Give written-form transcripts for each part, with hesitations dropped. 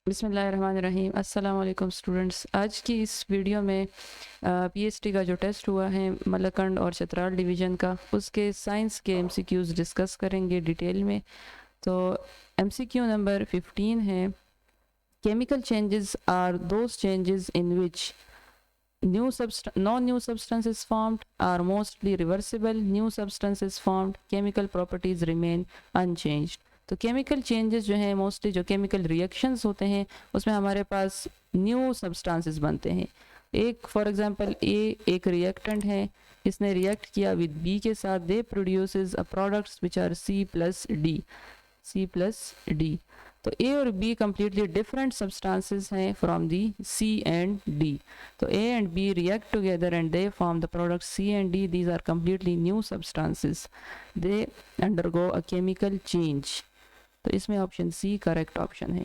बिस्मिल्लाहिर्रहमानिर्रहीम। अस्सलाम वालेकुम स्टूडेंट्स। आज की इस वीडियो में पीएचडी का जो टेस्ट हुआ है मलकंड और चतराल डिवीज़न का, उसके साइंस के एमसीक्यूज़ डिस्कस करेंगे डिटेल में। तो एमसीक्यू नंबर 15 है, chemical changes are those changes in which non-new substances formed are mostly reversible, new substances formed, chemical properties remain unchanged। तो केमिकल चेंजेस जो हैं मोस्टली जो केमिकल रिएक्शंस होते हैं उसमें हमारे पास न्यू सब्सटेंसेस बनते हैं। एक फॉर एग्जांपल एक रिएक्टेंट है, इसने रिएक्ट किया विद बी के साथ, they produces a products which are C plus D. तो ए और बी कम्प्लीटली डिफरेंट सब्सटेंसेस हैं from the C and D. तो A and B react together and they form the product C and D. These are completely new substances, they undergo a chemical change. तो इसमें option C correct option है।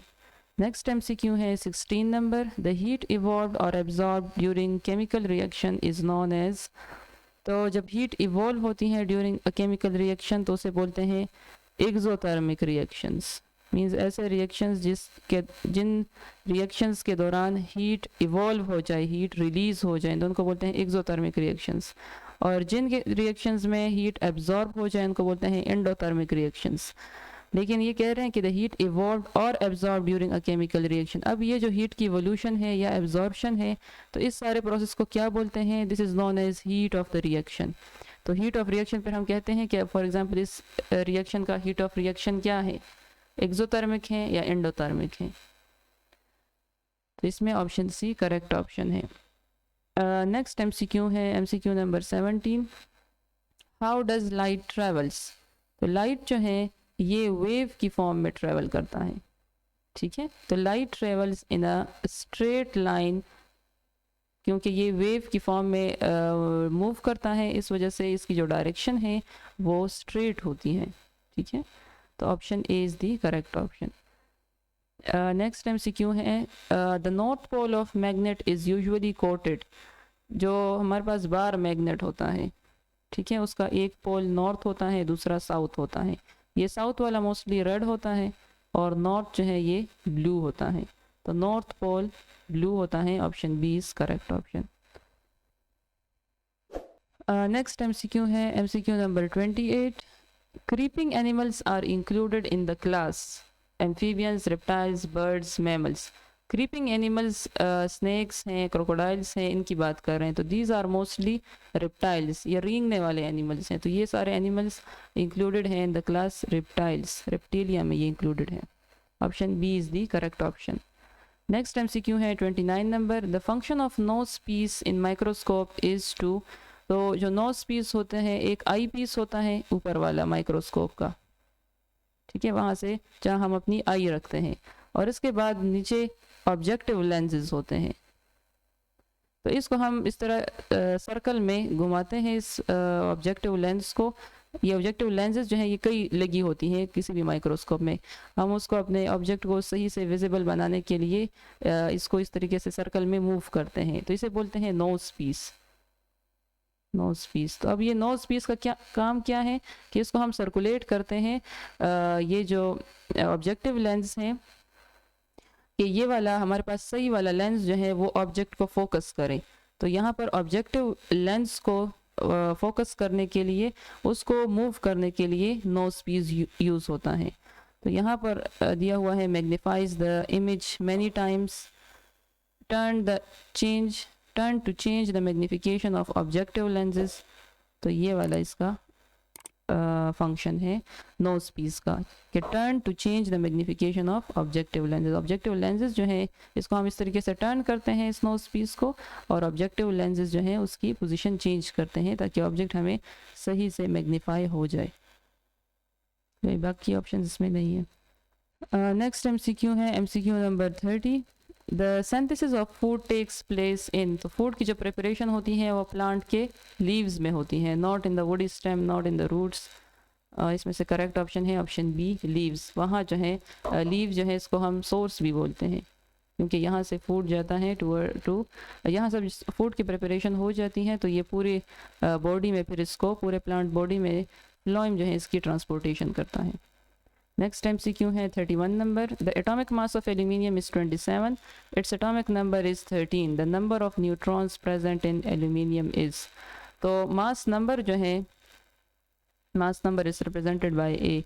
Next MCQ है 16 number, the heat evolve और absorb during chemical reaction is known as. तो जब heat evolve होती है during a chemical reaction तो उसे बोलते हैं एक्सोथर्मिक रिएक्शंस। मींस ऐसे रिएक्शंस जिन रिएक्शंस के दौरान हीट इवॉल्व हो जाए, हीट रिलीज हो जाए, तो उनको बोलते हैं एक्सोथर्मिक रिएक्शंस। और जिन रिएक्शंस में हीट एब्जॉर्ब हो जाए उनको बोलते हैं एंडोथर्मिक रिएक्शंस। लेकिन ये कह रहे हैं कि द हीट इवॉल्व और absorb during a chemical reaction. अब ये जो हीट की इवोल्यूशन है या एब्जॉर्प्शन है, तो इस सारे प्रोसेस को क्या बोलते हैं? This is known as heat of the reaction. तो हीट ऑफ रिएक्शन पर हम कहते हैं कि फॉर एग्जांपल इस रिएक्शन का हीट ऑफ रिएक्शन क्या है, एक्सोथर्मिक है या एंडोथर्मिक है। तो इसमें ऑप्शन सी करेक्ट ऑप्शन है। नेक्स्ट एमसीक्यू है MCQ number 17, how does light travels. तो लाइट जो है ये वेव की फॉर्म में ट्रेवल करता है, ठीक है। तो light travels in a straight line, क्योंकि ये वेव की फॉर्म में मूव करता है, इस वजह से इसकी जो डायरेक्शन है वो स्ट्रेट होती है, ठीक है। तो option A is the correct option. Next MCQ है, the north pole of magnet is usually coated. जो हमारे पास बार मैग्नेट होता है, ठीक है, उसका एक पोल नॉर्थ होता है, दूसरा साउथ होता है। ये साउथ वाला मोस्टली रेड होता है और नॉर्थ जो है ये ब्लू होता है। तो नॉर्थ पोल ब्लू होता है, option B is correct option. Next MCQ है MCQ number 28, creeping animals are included in the class amphibians, reptiles, birds, mammals. Creeping animals snakes हैं, क्रोकोडाइल्स हैं, इनकी बात कर रहे हैं। तो दीज आर मोस्टली रेप्टाइल्स, ये रेंगने वाले एनिमल्स हैं। तो ये सारे एनिमल्स इंक्लूडेड हैं in the class reptiles, reptilia में ये इंक्लूडेड है। Option B is the correct option. Next MCQ है 29 number, the function of nose piece in microscope is to. तो जो नोज पीस होते हैं, एक आई पीस होता है ऊपर वाला माइक्रोस्कोप का, ठीक है, वहाँ से जहाँ हम अपनी आई रखते हैं, और इसके बाद नीचे ऑब्जेक्टिव लेंसेज होते हैं। तो इसको हम इस तरह सर्कल में घुमाते हैं इस ऑब्जेक्टिव लेंस को। ये ऑब्जेक्टिव लेंसेज जो है ये कई लगी होती हैं किसी भी माइक्रोस्कोप में। हम उसको अपने ऑब्जेक्ट को सही से विजिबल बनाने के लिए इसको इस तरीके से सर्कल में मूव करते हैं। तो इसे बोलते हैं नोज पीस, नोज पीस। तो अब ये नोज पीस का क्या काम क्या है कि इसको हम सर्कुलेट करते हैं। ये जो ऑब्जेक्टिव लेंस है कि ये वाला हमारे पास सही वाला लेंस जो है वो ऑब्जेक्ट को फोकस करे। तो यहाँ पर ऑब्जेक्टिव लेंस को फोकस करने के लिए, उसको मूव करने के लिए नोज पीस यूज होता है। तो यहाँ पर दिया हुआ है, magnifies the image many times, turn to change the magnification of objective lenses। तो ये वाला इसका फंक्शन है नोज पीस का, कि turn to change the magnification of objective lenses. Objective lenses जो है इसको हम इस तरीके से टर्न करते हैं इस नोज पीस को, और ऑब्जेक्टिव लेंसेज जो है उसकी पोजीशन चेंज करते हैं ताकि ऑब्जेक्ट हमें सही से मैग्नीफाई हो जाए। बाकी ऑप्शन इसमें नहीं है। नेक्स्ट एमसीक्यू है MCQ number 30, the synthesis of food takes place in. तो फूड की जो प्रिपरेशन होती है वो प्लांट के लीव्स में होती है, not in the woody stem, not in the roots. इसमें से करेक्ट ऑप्शन है ऑप्शन बी, लीव्स। वहाँ जो है लीव जो है इसको हम सोर्स भी बोलते हैं, क्योंकि यहाँ से फूड जाता है टू यहाँ सब फूड की प्रिपरेशन हो जाती है, तो ये पूरे बॉडी में फिर इसको पूरे प्लांट बॉडी में फ्लोएम जो है इसकी ट्रांसपोर्टेशन करता है। नेक्स्ट MCQ है 31 number, the atomic mass of aluminium is 27, its atomic number is 13, the number of neutrons present in aluminium is. तो मास नंबर जो है, mass number is represented by A,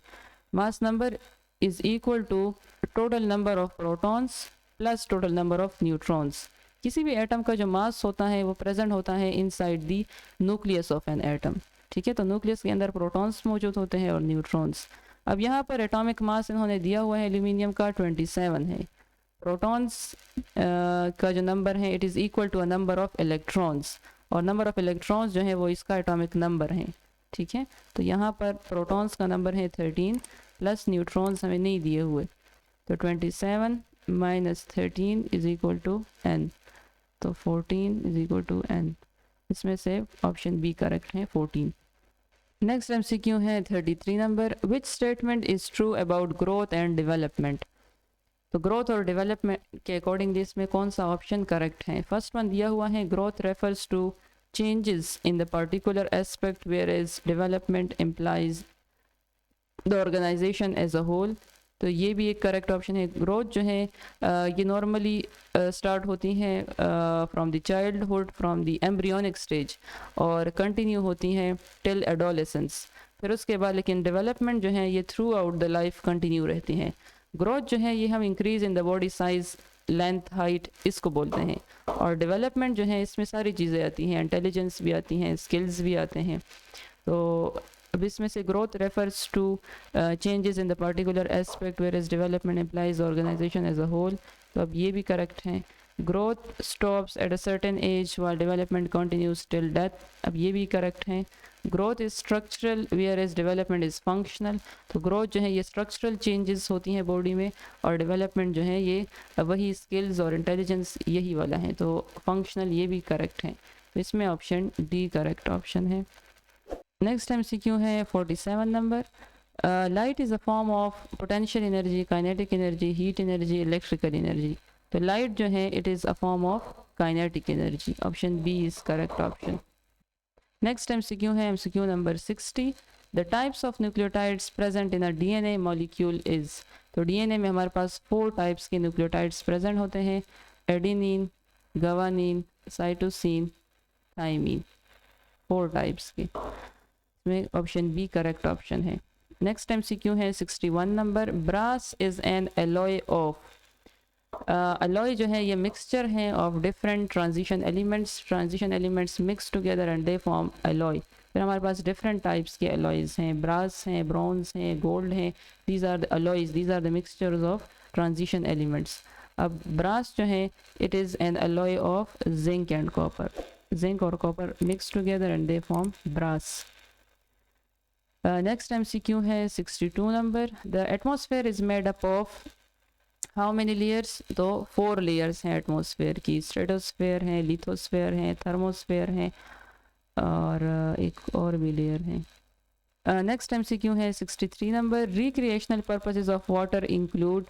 mass number is equal to total number of protons plus total number of neutrons. किसी भी atom का जो मास होता है वो प्रेजेंट होता है inside the nucleus of an atom, ठीक है। तो न्यूक्लियस के अंदर प्रोटॉन्स मौजूद होते हैं और न्यूट्रॉन्स। अब यहाँ पर एटॉमिक मास इन्होंने दिया हुआ है एल्यूमिनियम का 27 है, प्रोटॉन्स का जो नंबर है it is equal to a number of electrons, और नंबर ऑफ इलेक्ट्रॉन्स जो है वो इसका एटॉमिक नंबर है, ठीक है। तो यहाँ पर प्रोटॉन्स का नंबर है 13 प्लस न्यूट्रॉन्स हमें नहीं दिए हुए, तो 27 minus 13 is equal to n, तो 14 इज इक्वल टू n, इसमें से ऑप्शन बी करेक्ट है 14। नेक्स्ट MCQ है 33 number, which statement is true about growth and development. तो ग्रोथ और डेवलपमेंट के अकॉर्डिंगली इसमें कौन सा ऑप्शन करेक्ट है। फर्स्ट वन दिया हुआ है growth refers to changes in the particular aspect whereas development implies the organization as a whole, तो ये भी एक करेक्ट ऑप्शन है। ग्रोथ जो है ये नॉर्मली स्टार्ट होती हैं from the childhood, from the embryonic stage, और कंटिन्यू होती हैं टिल एडोलेसेंस, फिर उसके बाद लेकिन डेवलपमेंट जो है ये through out the life continue रहती हैं। ग्रोथ जो है ये हम increase in the body size, length, height इसको बोलते हैं, और डेवलपमेंट जो है इसमें सारी चीज़ें आती हैं, इंटेलिजेंस भी आती हैं, स्किल्स भी आते हैं। तो अब इसमें से growth refers to changes in the particular aspect whereas development implies organisation as a whole, तो अब ये भी करेक्ट है। Growth stops at a certain age while development continues till death, अब ये भी करेक्ट है। Growth is structural whereas development is functional, तो ग्रोथ जो है ये स्ट्रक्चरल चेंजेस होती हैं बॉडी में, और डेवलपमेंट जो है ये वही स्किल्स और इंटेलिजेंस यही वाला है, तो फंक्शनल ये भी करेक्ट है। तो इसमें ऑप्शन डी करेक्ट ऑप्शन है। नेक्स्ट MCQ है 47 number, light is a form of potential energy, kinetic energy, heat energy, electrical energy. तो लाइट जो है it is a form of kinetic energy, option B is correct option. Next MCQ है MCQ number 60, the types of nucleotides present in a DNA molecule is. तो DNA में हमारे पास 4 types के nucleotides present होते हैं, adenine, guanine, cytosine, thymine, 4 types के, में ऑप्शन बी करेक्ट ऑप्शन है। नेक्स्ट MCQ है 61 number, brass is an alloy of. Alloy जो है ये मिक्सचर है of different transition elements mix together and they form alloy. फिर हमारे पास डिफरेंट टाइप्स के एलॉयज हैं, ब्रास हैं, ब्रॉन्ज हैं, गोल्ड हैं, these are the alloys, these are the mixtures of transition elements. अब ब्रास जो है it is an alloy of zinc and copper, zinc और copper mix together and they form brass. Next MCQ है 62 number, the atmosphere is made up of how many layers. तो 4 layers हैं atmosphere की, stratosphere है, lithosphere है, thermosphere है, और एक और भी लेयर है। नेक्स्ट MCQ है 63 number, recreational purposes of water include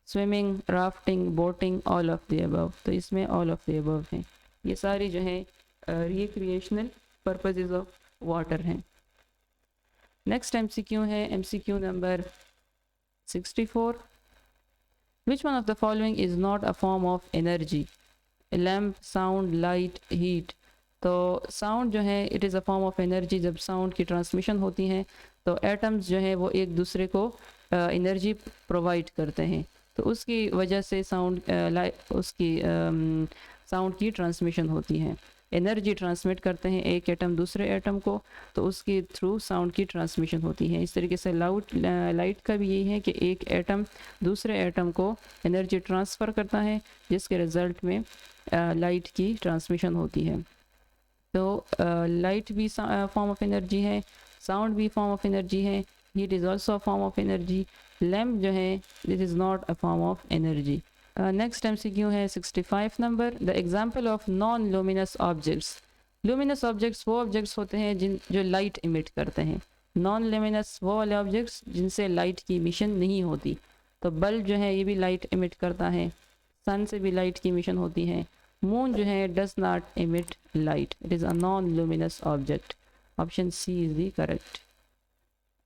swimming, rafting, boating, all of the above. तो इसमें ऑल ऑफ द अबव हैं, ये सारी जो है रिक्रिएशनल पर्पसेस ऑफ वाटर हैं। नेक्स्ट MCQ है MCQ number 64, which one of the following is not a form of energy, lamp, sound, light, heat. तो साउंड जो है it is a form of energy, जब साउंड की transmission होती है तो एटम्स जो है वो एक दूसरे को एनर्जी प्रोवाइड करते हैं, तो उसकी वजह से साउंड की ट्रांसमिशन होती है, एनर्जी ट्रांसमिट करते हैं एक एटम दूसरे एटम को, तो उसके थ्रू साउंड की ट्रांसमिशन होती है। इस तरीके से लाइट का भी यही है कि एक एटम दूसरे एटम को एनर्जी ट्रांसफ़र करता है, जिसके रिज़ल्ट में लाइट की ट्रांसमिशन होती है। तो लाइट भी फॉर्म ऑफ एनर्जी है, साउंड भी फॉर्म ऑफ एनर्जी है, heat is also a form of energy, lamp जो है this is not a form of energy. Next MCQ है 65 number, the example of non luminous objects. Luminous objects वो objects होते हैं जो light emit करते हैं, नॉन लूमिनस वो वाले ऑब्जेक्ट्स जिनसे लाइट की इमिशन नहीं होती। तो बल्ब जो है ये भी लाइट इमिट करता है, सन से भी लाइट की इमिशन होती है, मून जो है does not emit light, it is a non luminous object, option C is the correct.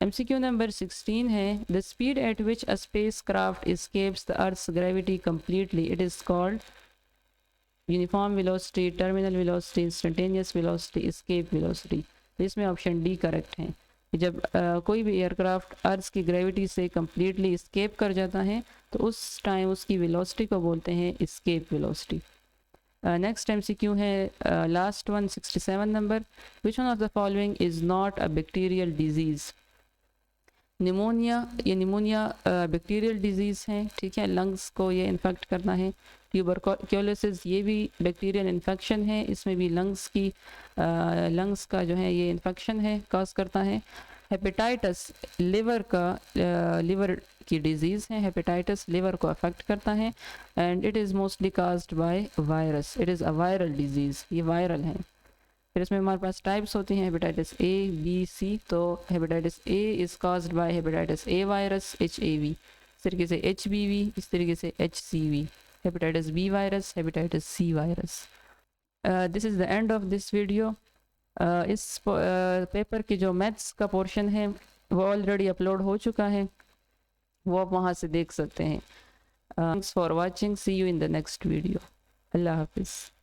MCQ number 16 है, the speed at which a space craft escapes the earth's gravity completely, it is called uniform velocity, terminal velocity, instantaneous velocity, escape velocity. तो इसमें option D correct है कि जब कोई भी aircraft अर्थ की gravity से कम्प्लीटली एस्केप कर जाता है तो उस टाइम उसकी वेलोसिटी को बोलते हैं एस्केप वेलोसिटी। नेक्स्ट MCQ है last one 67 number, which one of the following is not a bacterial disease. Pneumonia, ये निमोनिया बैक्टीरियल डिजीज़ है, ठीक है, लंग्स को ये इन्फेक्ट करना है। ट्यूबरक्लोसिस, ये भी बैक्टीरियल इन्फेक्शन है, इसमें भी लंग्स का जो है ये इन्फेक्शन है, कॉज करता है। हेपेटाइटिस लिवर की डिजीज़ है, हेपेटाइटिस लिवर को अफेक्ट करता है and it is mostly caused by virus, it is a viral disease, ये वायरल है। फिर इसमें हमारे पास टाइप्स होती हैं हेपेटाइटिस A, B, C। तो hepatitis A is caused by hepatitis A virus HAV, इस तरीके से HBV, इस तरीके से HCV, hepatitis B virus, hepatitis C virus. This is the end of this video. इस पेपर की जो मैथ्स का पोर्शन है वो ऑलरेडी अपलोड हो चुका है, वो आप वहाँ से देख सकते हैं। Thanks for watching, see you in the next video. अल्लाह हाफिज़।